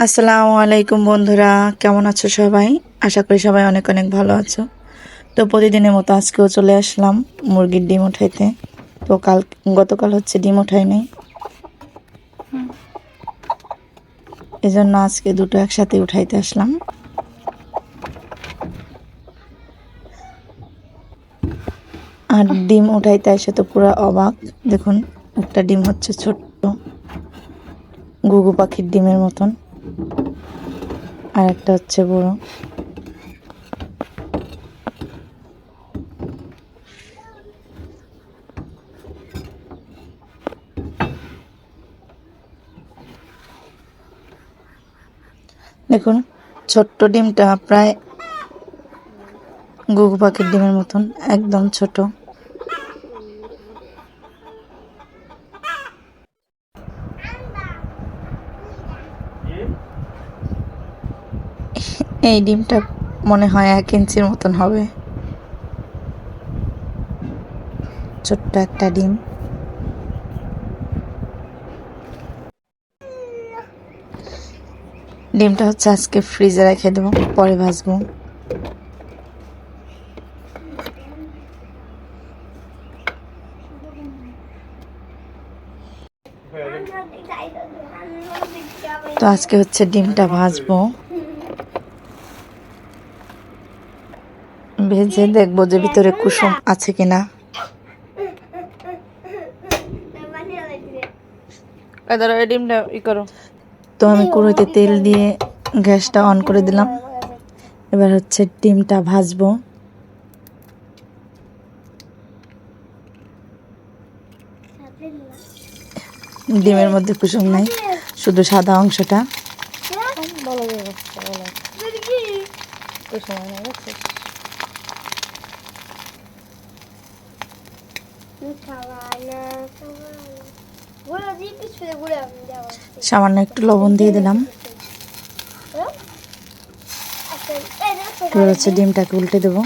আসসালামু আলাইকুম বন্ধুরা, কেমন আছো সবাই? আশা করি সবাই অনেক অনেক ভালো আছো। তো প্রতিদিনের মতো আজকেও চলে আসলাম মুরগির ডিম উঠাইতে। তো গতকাল হচ্ছে ডিম উঠাই নাই, এজন্য আজকে দুটো একসাথে উঠাইতে আসলাম। আর ডিম উঠাইতে এসে তো পুরো অবাক। দেখুন, একটা ডিম হচ্ছে ছোট্ট ঘুঘু পাখির ডিমের মতন, আর একটা হচ্ছে বড়। দেখুন, ছোট্ট ডিমটা প্রায় ঘুঘু পাখির ডিমের মতন, একদম ছোট। এই ডিমটা মনে হয় 1 ইঞ্চির মতন হবে, ছোট্ট একটা ডিম। ডিমটা হচ্ছে আজকে ফ্রিজে রেখে দেবো, পরে ভাজবো। তো আজকে হচ্ছে ডিমটা ভাজবো, ভেজে দেখবো যে ভিতরে কুসুম আছে কিনা। ডিমটা করো। তো আমি কড়াইতে তেল দিয়ে গ্যাসটা অন করে দিলাম। এবার হচ্ছে ডিমটা ভাজবো। ডিমের মধ্যে কুসুম নাই, শুধু সাদা অংশটা। সামান্য একটু লবণ দিয়ে দিলাম। এবার হচ্ছে ডিমটাকে উল্টে দেবো।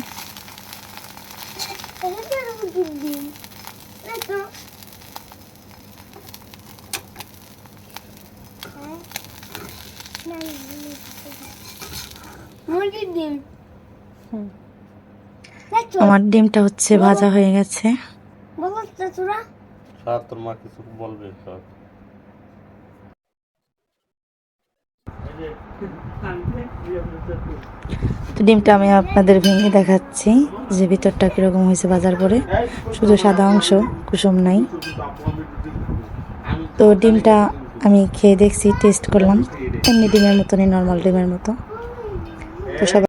আমার ডিমটা হচ্ছে ভাজা হয়ে গেছে। তো ডিমটা আমি আপনাদের ভেঙে দেখাচ্ছি যে ভিতরটা কিরকম হয়েছে ভাজার পরে, শুধু সাদা অংশ, কুসুম নাই। তো ডিমটা আমি খেয়ে দেখছি, টেস্ট করলাম, এমনি ডিমের মতনই, নর্মাল ডিমের মতো। তো সবাই